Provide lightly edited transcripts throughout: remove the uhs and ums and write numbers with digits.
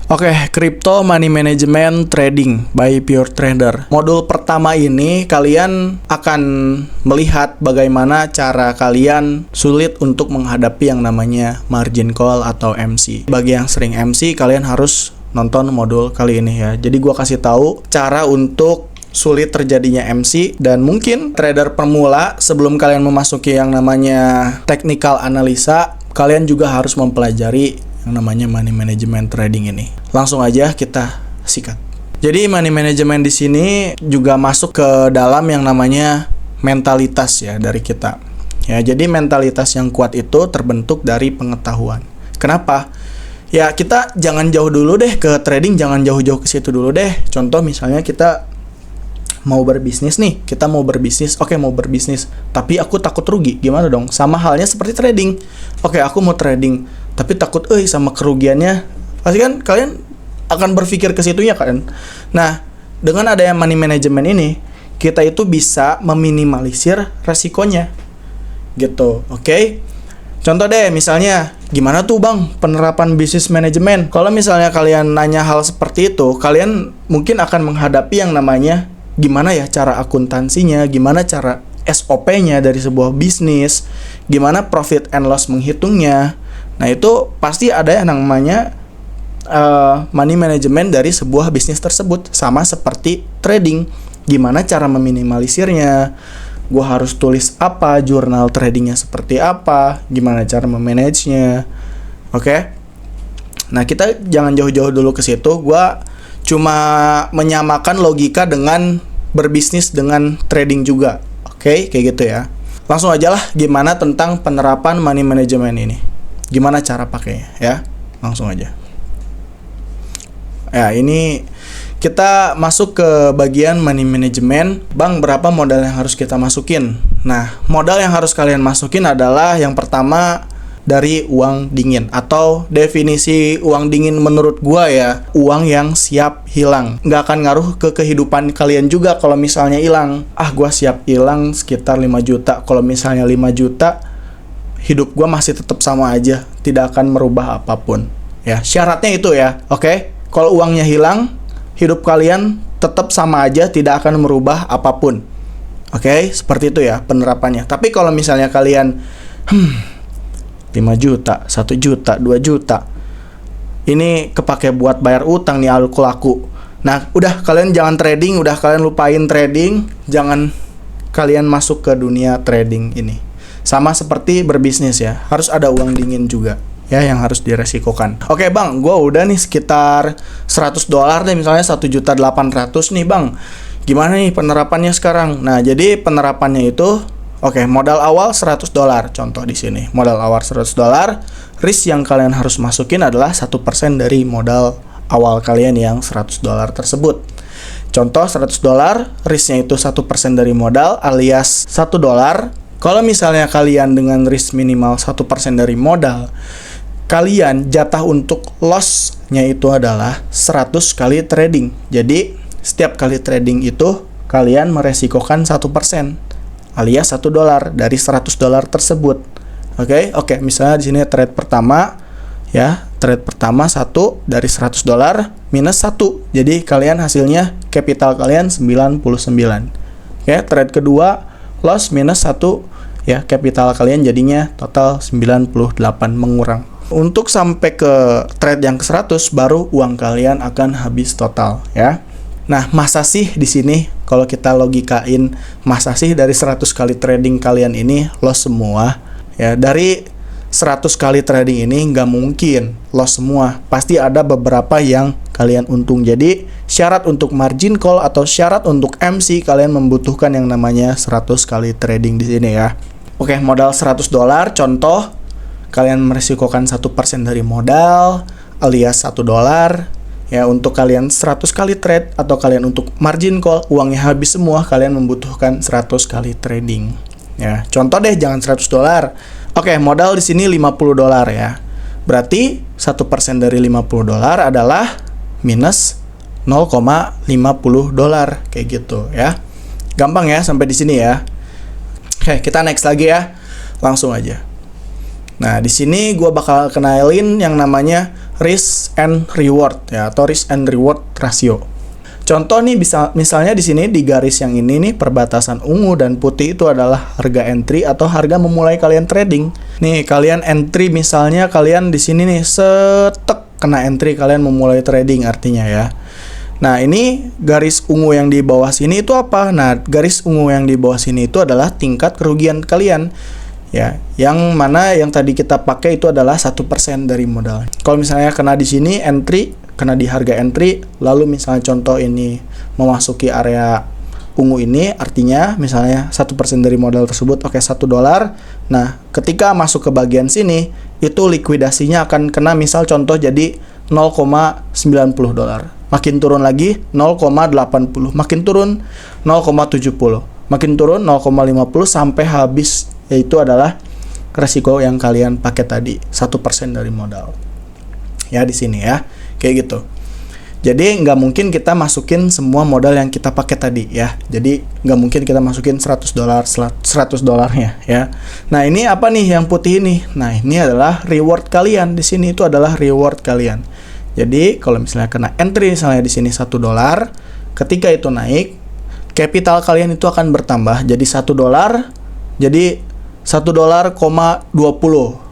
Oke, Crypto Money Management Trading by Pure Trader. Modul pertama ini kalian akan melihat bagaimana cara kalian sulit untuk menghadapi yang namanya margin call atau MC. Bagi yang sering MC, kalian harus nonton modul kali ini ya. Jadi gua kasih tahu cara untuk sulit terjadinya MC, dan mungkin trader pemula sebelum kalian memasuki yang namanya technical analisa, kalian juga harus mempelajari yang namanya money management trading ini. Langsung aja kita sikat. Jadi money management di sini juga masuk ke dalam yang namanya mentalitas ya dari kita. Ya, jadi mentalitas yang kuat itu terbentuk dari pengetahuan. Kenapa? Ya, kita jangan jauh dulu deh ke trading, jangan jauh-jauh ke situ dulu deh. Contoh misalnya kita mau berbisnis nih, oke mau berbisnis, tapi aku takut rugi, gimana dong? Sama halnya seperti trading. Oke, aku mau trading, tapi takut sama kerugiannya. Pasti kan kalian akan berpikir ke situnya kan. Nah, dengan adanya money management ini, kita itu bisa meminimalisir resikonya. Gitu, oke? Contoh deh, misalnya gimana tuh bang penerapan bisnis manajemen? Kalau misalnya kalian nanya hal seperti itu, kalian mungkin akan menghadapi yang namanya gimana ya cara akuntansinya, gimana cara SOP-nya dari sebuah bisnis, gimana profit and loss menghitungnya. Nah, itu pasti ada yang namanya money management dari sebuah bisnis tersebut. Sama seperti trading, gimana cara meminimalisirnya, gua harus tulis apa, jurnal tradingnya seperti apa, gimana cara memanagenya. Oke? Nah, kita jangan jauh-jauh dulu ke situ. Gua cuma menyamakan logika dengan berbisnis dengan trading juga. Oke, kayak gitu ya. Langsung aja lah, gimana tentang penerapan money management ini, gimana cara pakainya ya. Langsung aja. Ya, ini kita masuk ke bagian money management. Bang, berapa modal yang harus kita masukin? Nah, modal yang harus kalian masukin adalah yang pertama dari uang dingin, atau definisi uang dingin menurut gua ya, uang yang siap hilang. Nggak akan ngaruh ke kehidupan kalian juga kalau misalnya hilang. Gua siap hilang sekitar 5 juta. Kalau misalnya 5 juta, hidup gua masih tetap sama aja, tidak akan merubah apapun. Ya, syaratnya itu ya, oke? Kalau uangnya hilang, hidup kalian tetap sama aja, tidak akan merubah apapun. Oke, seperti itu ya penerapannya. Tapi kalau misalnya kalian 5 juta, 1 juta, 2 juta, ini kepake buat bayar utang nih aku laku. Nah, udah kalian jangan trading, udah kalian lupain trading, jangan kalian masuk ke dunia trading ini. Sama seperti berbisnis ya, harus ada uang dingin juga ya yang harus diresikokan. Oke bang, gue udah nih sekitar $100 deh, misalnya 1.800.000 nih bang. Gimana nih penerapannya sekarang? Nah, jadi penerapannya itu oke, modal awal $100. Contoh di sini, modal awal $100. Risk yang kalian harus masukin adalah 1% dari modal awal kalian yang $100 tersebut. Contoh $100, risknya itu 1% dari modal alias $1. Kalau misalnya kalian dengan risk minimal 1% dari modal, kalian jatah untuk loss-nya itu adalah 100 kali trading. Jadi, setiap kali trading itu kalian meresikokan 1%. alias $1 dari $100 tersebut. Oke, misalnya di sini trade pertama ya, trade pertama 1 dari $100 minus 1. Jadi kalian hasilnya capital kalian 99. Oke, trade kedua loss minus 1 ya, capital kalian jadinya total 98 mengurang. Untuk sampai ke trade yang ke-100 baru uang kalian akan habis total ya. Nah, masa sih di sini kalau kita logikain, masa sih dari 100 kali trading kalian ini loss semua? Ya, dari 100 kali trading ini nggak mungkin loss semua. Pasti ada beberapa yang kalian untung. Jadi, syarat untuk margin call atau syarat untuk MC kalian membutuhkan yang namanya 100 kali trading di sini ya. Oke, modal $100, contoh kalian meresikokan 1% dari modal alias $1. Ya, untuk kalian 100 kali trade atau kalian untuk margin call, uangnya habis semua, kalian membutuhkan 100 kali trading. Ya, contoh deh, jangan $100. Oke, modal di sini $50 ya. Berarti 1% dari $50 adalah minus $0,50 kayak gitu ya. Gampang ya sampai di sini ya. Oke, kita next lagi ya. Langsung aja. Nah, di sini gue bakal kenalin yang namanya risk and reward ya, atau risk and reward ratio. Contoh nih, misalnya di sini di garis yang ini nih, perbatasan ungu dan putih itu adalah harga entry atau harga memulai kalian trading. Nih kalian entry, misalnya kalian di sini nih setek kena entry, kalian memulai trading artinya ya. Nah ini garis ungu yang di bawah sini itu apa? Nah garis ungu yang di bawah sini itu adalah tingkat kerugian kalian ya, yang mana yang tadi kita pakai itu adalah 1% dari modal. Kalau misalnya kena di sini entry, kena di harga entry, lalu misalnya contoh ini memasuki area ungu ini, artinya misalnya 1% dari modal tersebut, oke, $1. Nah ketika masuk ke bagian sini itu likuidasinya akan kena, misal contoh jadi $0,90, makin turun lagi 0,80, makin turun 0,70, makin turun 0,50 sampai habis, yaitu adalah resiko yang kalian pakai tadi, 1% dari modal ya di sini ya, kayak gitu. Jadi nggak mungkin kita masukin semua modal yang kita pakai tadi ya. Jadi nggak mungkin kita masukin $100 $100-nya ya. Nah ini apa nih yang putih ini? Nah ini adalah reward kalian. Di sini itu adalah reward kalian. Jadi kalau misalnya kena entry misalnya di sini $1, ketika itu naik, capital kalian itu akan bertambah jadi $1, jadi $1.20,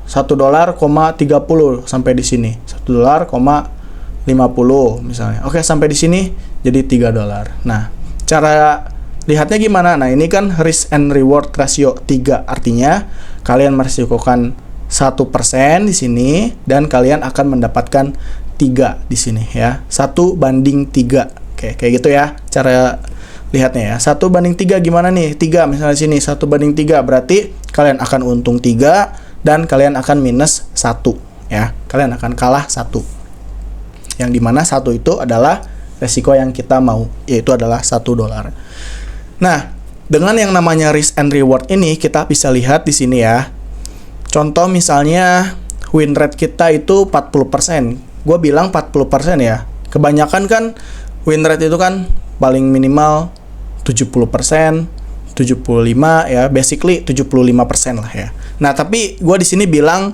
$1.30 sampai di sini, $1.50 misalnya. Oke, sampai di sini jadi $3. Nah, cara lihatnya gimana? Nah, ini kan risk and reward ratio 3, artinya kalian meresikokan 1% di sini dan kalian akan mendapatkan 3 di sini ya. 1/3. Oke, kayak gitu ya cara lihatnya ya. 1/3 gimana nih? 3 misalnya sini 1/3, berarti kalian akan untung 3 dan kalian akan minus 1 ya. Kalian akan kalah 1. Yang dimana 1 itu adalah resiko yang kita mau, yaitu adalah $1. Nah, dengan yang namanya risk and reward ini kita bisa lihat di sini ya. Contoh misalnya win rate kita itu 40%. Gue bilang 40% ya. Kebanyakan kan win rate itu kan paling minimal 70%, 75 ya, basically 75% lah ya. Nah, tapi gue di sini bilang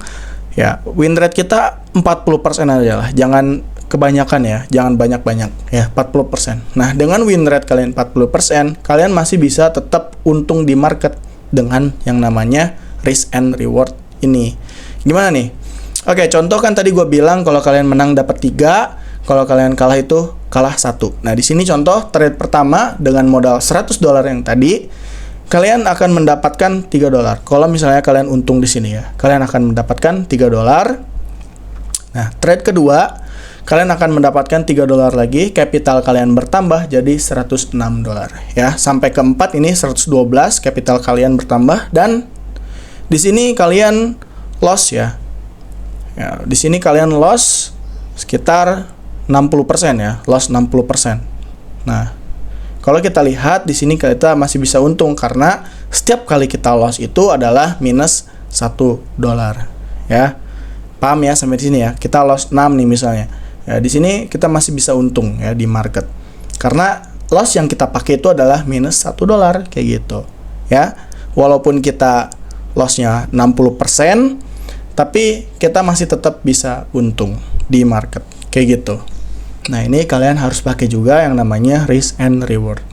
ya, win rate kita 40% aja lah. Jangan kebanyakan ya, jangan banyak-banyak ya, 40%. Nah, dengan win rate kalian 40%, kalian masih bisa tetap untung di market dengan yang namanya risk and reward ini. Gimana nih? Oke, contoh kan tadi gue bilang kalau kalian menang dapat 3, kalau kalian kalah itu kalah 1. Nah, di sini contoh trade pertama dengan modal $100 yang tadi, kalian akan mendapatkan $3. Kalau misalnya kalian untung di sini ya, kalian akan mendapatkan $3. Nah, trade kedua, kalian akan mendapatkan $3 lagi, capital kalian bertambah jadi $106 ya. Sampai keempat ini 112, capital kalian bertambah, dan di sini kalian loss ya. Ya, di sini kalian loss sekitar 60% ya, loss 60%. Nah, kalau kita lihat di sini kita masih bisa untung karena setiap kali kita loss itu adalah minus $1 ya. Paham ya sampai di sini ya? Kita loss 6 nih misalnya. Ya, di sini kita masih bisa untung ya di market. Karena loss yang kita pakai itu adalah minus $1 kayak gitu. Ya. Walaupun kita loss-nya 60%, tapi kita masih tetap bisa untung di market kayak gitu. Nah, ini kalian harus pakai juga yang namanya risk and reward.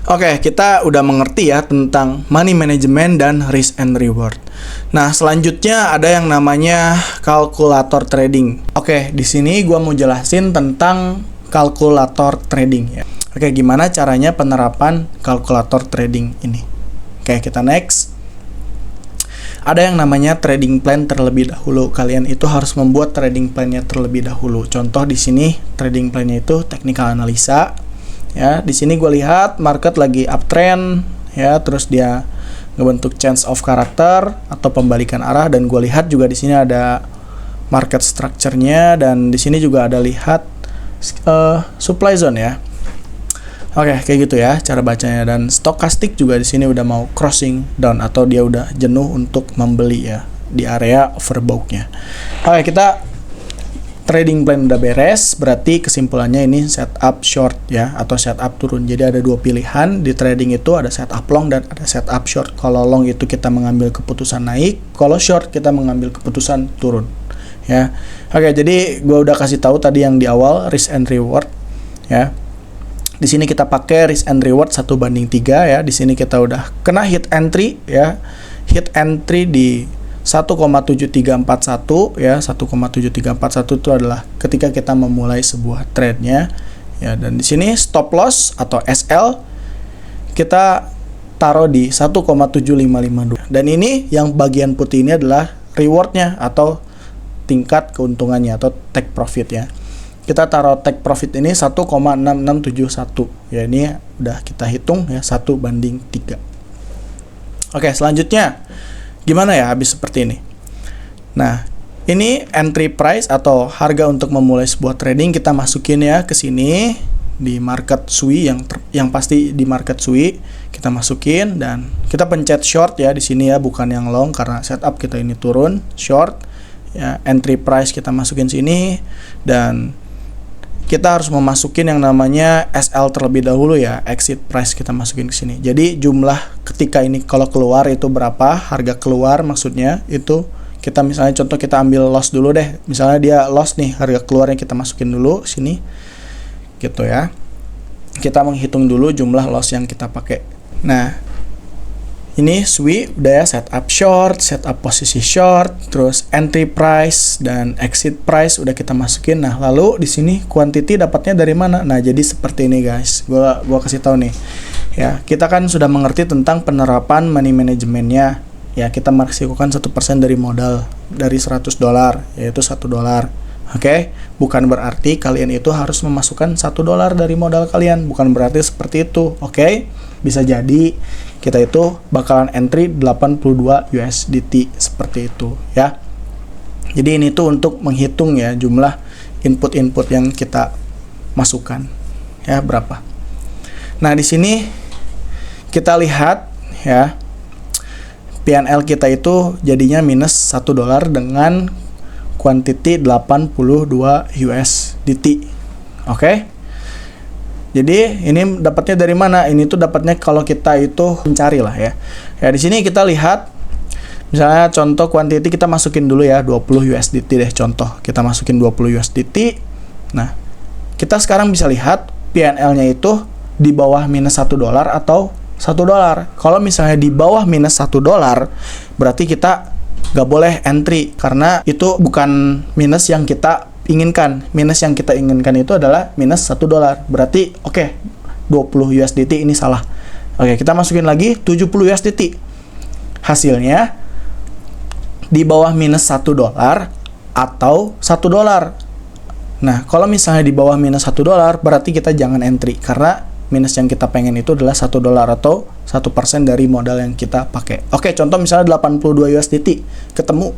Oke, kita udah mengerti ya tentang money management dan risk and reward. Nah, selanjutnya ada yang namanya kalkulator trading. Oke, di sini gua mau jelasin tentang kalkulator trading ya. Oke, gimana caranya penerapan kalkulator trading ini? Oke, kita next. Ada yang namanya trading plan terlebih dahulu. Kalian itu harus membuat trading plan-nya terlebih dahulu. Contoh di sini trading plan-nya itu technical analisa. Ya, di sini gue lihat market lagi uptrend ya, terus dia ngebentuk change of character atau pembalikan arah, dan gue lihat juga di sini ada market structure-nya, dan di sini juga ada lihat supply zone ya. Oke, kayak gitu ya cara bacanya, dan stokastik juga di sini udah mau crossing down atau dia udah jenuh untuk membeli ya di area overbought-nya. Oke, kita trading plan udah beres, berarti kesimpulannya ini setup short ya atau setup turun. Jadi ada dua pilihan di trading itu, ada setup long dan ada setup short. Kalau long itu kita mengambil keputusan naik, kalau short kita mengambil keputusan turun. ya. Oke, jadi gue udah kasih tahu tadi yang di awal risk and reward ya. Di sini kita pakai risk and reward 1:3 ya. Di sini kita udah kena hit entry ya. Hit entry di 1,7341 ya. 1,7341 itu adalah ketika kita memulai sebuah trade-nya ya. Dan di sini stop loss atau SL kita taruh di 1,7552. Dan ini yang bagian putih ini adalah rewardnya atau tingkat keuntungannya atau take profit ya. Kita taruh take profit ini 1,6671 ya. Ini udah kita hitung ya, 1:3. Oke, selanjutnya gimana ya habis seperti ini. Nah, ini entry price atau harga untuk memulai sebuah trading, kita masukin ya ke sini di market SUI yang pasti di market SUI kita masukin, dan kita pencet short ya di sini ya, bukan yang long karena setup kita ini turun. Short ya, entry price kita masukin sini, dan kita harus memasukin yang namanya SL terlebih dahulu ya, exit price kita masukin ke sini. Jadi jumlah ketika ini kalau keluar itu berapa, harga keluar maksudnya itu kita misalnya contoh kita ambil loss dulu deh. Misalnya dia loss nih, harga keluarnya kita masukin dulu sini. Gitu ya. Kita menghitung dulu jumlah loss yang kita pakai. Nah, ini SUI udah ya, setup short, setup posisi short, terus entry price dan exit price udah kita masukin. Nah, lalu di sini quantity dapatnya dari mana? Nah, jadi seperti ini guys. Gua kasih tahu nih. Ya, kita kan sudah mengerti tentang penerapan money managementnya. Ya, kita menghasilkan 1% dari modal dari $100, yaitu $1. Oke, bukan berarti kalian itu harus memasukkan $1 dari modal kalian, bukan berarti seperti itu. Oke, bisa jadi kita itu bakalan entry 82 USDT seperti itu ya. Jadi ini tuh untuk menghitung ya jumlah input-input yang kita masukkan ya berapa. Nah, di sini kita lihat ya PNL kita itu jadinya minus $1 dengan quantity 82 USDT. Oke. Jadi ini dapatnya dari mana? Ini tuh dapatnya kalau kita itu mencari lah ya. Ya di sini kita lihat misalnya contoh quantity kita masukin dulu ya 20 USDT deh contoh. Kita masukin 20 USDT. Nah, kita sekarang bisa lihat PNL-nya itu di bawah minus $1 atau $1. Kalau misalnya di bawah minus $1 berarti kita nggak boleh entry karena itu bukan minus yang kita inginkan. Minus yang kita inginkan itu adalah minus $1. Berarti oke, 20 USDT ini salah. Oke, kita masukin lagi 70 USDT. Hasilnya di bawah minus $1 atau $1. Nah, kalau misalnya di bawah minus $1 berarti kita jangan entry karena minus yang kita pengen itu adalah $1 atau 1% dari modal yang kita pakai. Oke, contoh misalnya 82 USDT ketemu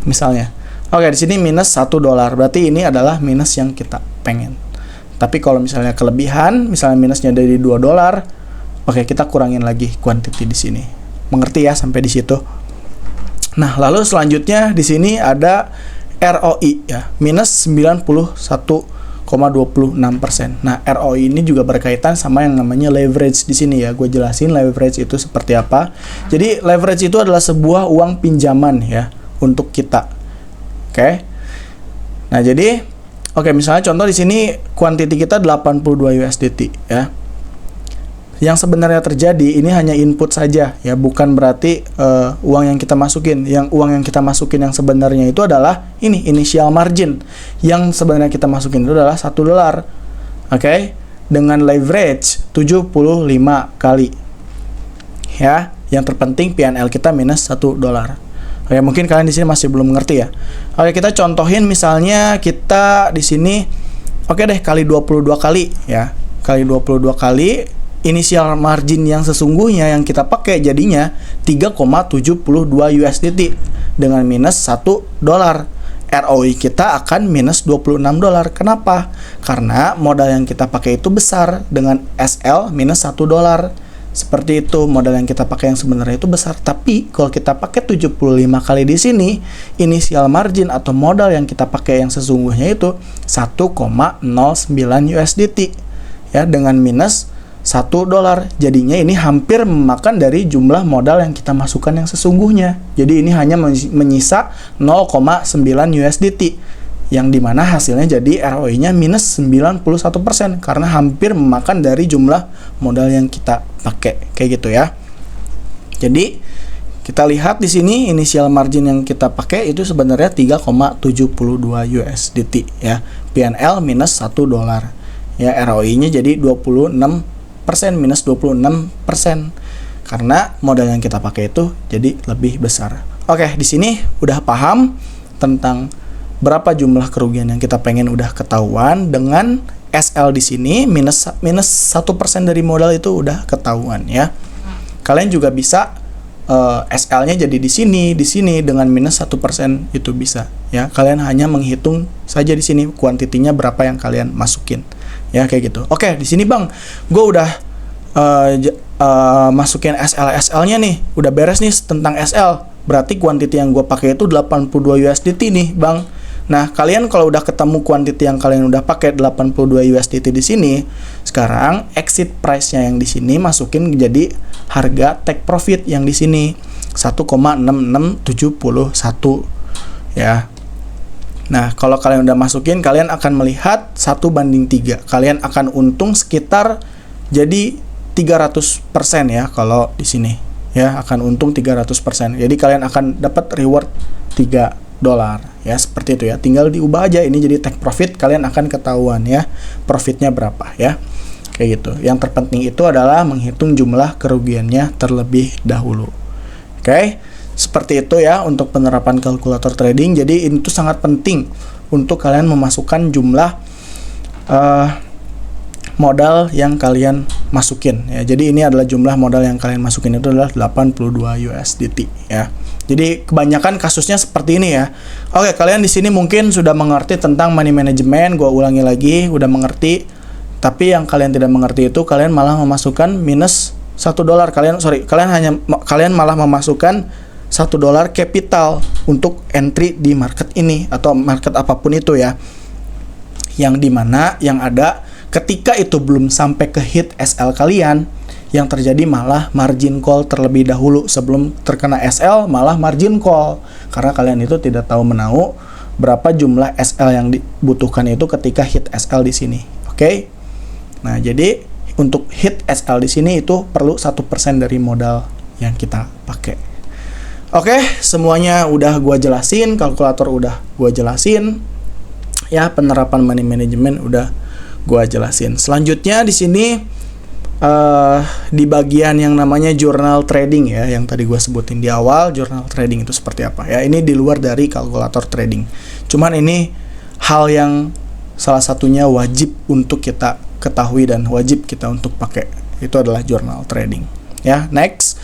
misalnya. Oke, di sini minus $1. Berarti ini adalah minus yang kita pengen. Tapi kalau misalnya kelebihan, misalnya minusnya dari $2, oke, kita kurangin lagi quantity di sini. Mengerti ya sampai di situ? Nah, lalu selanjutnya di sini ada ROI ya, minus 91,26%. Nah, ROI ini juga berkaitan sama yang namanya leverage di sini ya. Gue jelasin leverage itu seperti apa. Jadi leverage itu adalah sebuah uang pinjaman ya untuk kita. Oke. Nah, jadi misalnya contoh di sini quantity kita 82 USDT ya. Yang sebenarnya terjadi ini hanya input saja ya, bukan berarti uang yang kita masukin. Yang uang yang kita masukin yang sebenarnya itu adalah ini initial margin. Yang sebenarnya kita masukin itu adalah $1. Oke. Dengan leverage 75 kali. Ya, yang terpenting PNL kita minus $1. Oke, mungkin kalian di sini masih belum mengerti ya. Oke, kita contohin misalnya kita di sini deh kali 22 kali ya. Kali 22 kali initial margin yang sesungguhnya yang kita pakai jadinya 3,72 USDT dengan minus $1. ROI kita akan minus $26. Kenapa? Karena modal yang kita pakai itu besar dengan SL minus $1. Seperti itu, modal yang kita pakai yang sebenarnya itu besar. Tapi kalau kita pakai 75 kali di sini, initial margin atau modal yang kita pakai yang sesungguhnya itu 1,09 USDT ya, dengan minus $1. Jadinya ini hampir memakan dari jumlah modal yang kita masukkan yang sesungguhnya. Jadi ini hanya menyisa 0,9 USDT, yang dimana hasilnya jadi ROI-nya minus 91% karena hampir memakan dari jumlah modal yang kita pakai, kayak gitu ya. Jadi kita lihat di sini initial margin yang kita pakai itu sebenarnya 3,72 USDT ya. P&L minus $1 ya, ROI-nya jadi 26% minus 26% karena modal yang kita pakai itu jadi lebih besar. Oke, di sini udah paham tentang berapa jumlah kerugian yang kita pengen, udah ketahuan. Dengan SL di sini minus 1% dari modal itu udah ketahuan ya. Kalian juga bisa SL-nya jadi di sini dengan minus 1% itu bisa ya. Kalian hanya menghitung saja di sini kuantitinya berapa yang kalian masukin. Ya kayak gitu. Oke, di sini Bang, gue udah masukin SL-nya nih, udah beres nih tentang SL. Berarti kuantiti yang gue pakai itu 82 USDT nih, Bang. Nah, kalian kalau udah ketemu kuantiti yang kalian udah pakai 82 USDT di sini, sekarang exit price-nya yang di sini masukin jadi harga take profit yang di sini 1,6671 ya. Nah, kalau kalian udah masukin, kalian akan melihat 1:3. Kalian akan untung sekitar jadi 300% ya kalau di sini. Ya, akan untung 300%. Jadi kalian akan dapat reward $3 ya, seperti itu ya. Tinggal diubah aja ini jadi take profit, kalian akan ketahuan ya profitnya berapa ya. Kayak gitu. Yang terpenting itu adalah menghitung jumlah kerugiannya terlebih dahulu. Oke. Seperti itu ya untuk penerapan kalkulator trading. Jadi ini tuh sangat penting untuk kalian memasukkan jumlah modal yang kalian masukin ya. Jadi ini adalah jumlah modal yang kalian masukin itu adalah 82 USDT ya. Jadi kebanyakan kasusnya seperti ini ya. Oke, kalian di sini mungkin sudah mengerti tentang money management. Gua ulangi lagi, udah mengerti. Tapi yang kalian tidak mengerti itu kalian malah memasukkan minus $1. Kalian malah memasukkan $1 capital untuk entry di market ini atau market apapun itu ya, yang dimana yang ada ketika itu belum sampai ke hit SL kalian, yang terjadi malah margin call terlebih dahulu. Sebelum terkena SL malah margin call karena kalian itu tidak tahu menahu berapa jumlah SL yang dibutuhkan itu ketika hit SL di sini. Oke. Nah, jadi untuk hit SL di sini itu perlu 1% dari modal yang kita pakai. Oke, semuanya udah gua jelasin, kalkulator udah gua jelasin. Ya, penerapan money management udah gua jelasin. Selanjutnya di sini di bagian yang namanya journal trading ya, yang tadi gua sebutin di awal, journal trading itu seperti apa ya. Ini di luar dari kalkulator trading. Cuman ini hal yang salah satunya wajib untuk kita ketahui dan wajib kita untuk pakai. Itu adalah journal trading. Ya, next.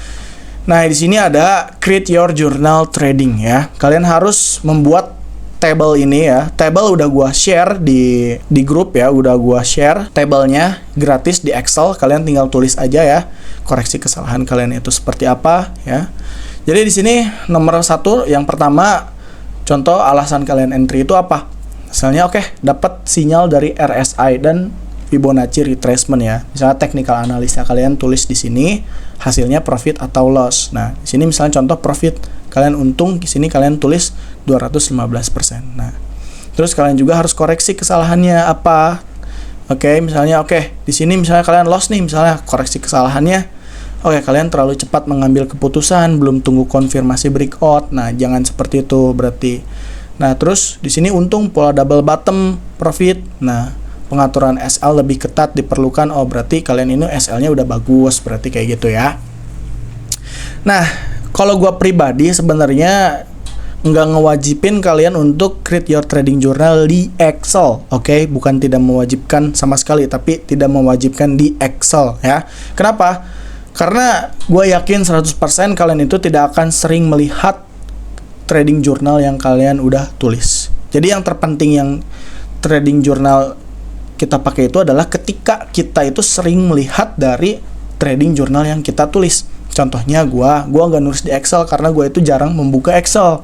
Nah, di sini ada create your journal trading ya. Kalian harus membuat table ini ya. Table udah gua share di grup ya, udah gua share tabelnya gratis di Excel. Kalian tinggal tulis aja ya. Koreksi kesalahan kalian itu seperti apa ya. Jadi di sini nomor 1 yang pertama, contoh alasan kalian entry itu apa? Misalnya dapat sinyal dari RSI dan Fibonacci retracement ya. Misalnya technical analysis kalian tulis di sini hasilnya profit atau loss. Nah, di sini misalnya contoh profit, kalian untung, di sini kalian tulis 215%. Nah, terus kalian juga harus koreksi kesalahannya apa. Misalnya di sini misalnya kalian loss nih, misalnya koreksi kesalahannya. Kalian terlalu cepat mengambil keputusan, belum tunggu konfirmasi breakout. Nah, jangan seperti itu berarti. Nah, terus di sini untung pola double bottom profit. Nah, pengaturan SL lebih ketat diperlukan. Berarti kalian ini SL-nya udah bagus, berarti kayak gitu ya. Nah, kalau gua pribadi sebenarnya nggak ngewajibin kalian untuk create your trading journal di Excel. Bukan tidak mewajibkan sama sekali, tapi tidak mewajibkan di Excel ya. Kenapa? Karena gue yakin 100% kalian itu tidak akan sering melihat trading journal yang kalian udah tulis. Jadi yang terpenting yang trading journal kita pakai itu adalah ketika kita itu sering melihat dari trading journal yang kita tulis. Contohnya gue nggak nulis di Excel karena gue itu jarang membuka Excel.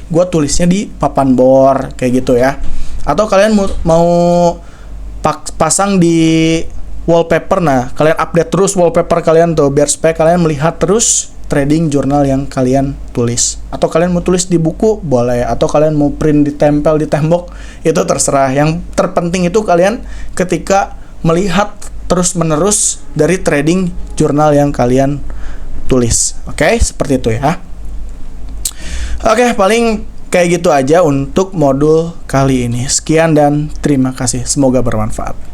Gue tulisnya di papan bor kayak gitu ya. Atau kalian mau pasang di wallpaper. Nah, kalian update terus wallpaper kalian tuh biar supaya kalian melihat terus trading jurnal yang kalian tulis. Atau kalian mau tulis di buku boleh, atau kalian mau print ditempel di tembok, itu terserah. Yang terpenting itu kalian ketika melihat terus-menerus dari trading jurnal yang kalian tulis. Oke, seperti itu ya. Oke, paling kayak gitu aja untuk modul kali ini. Sekian dan terima kasih. Semoga bermanfaat.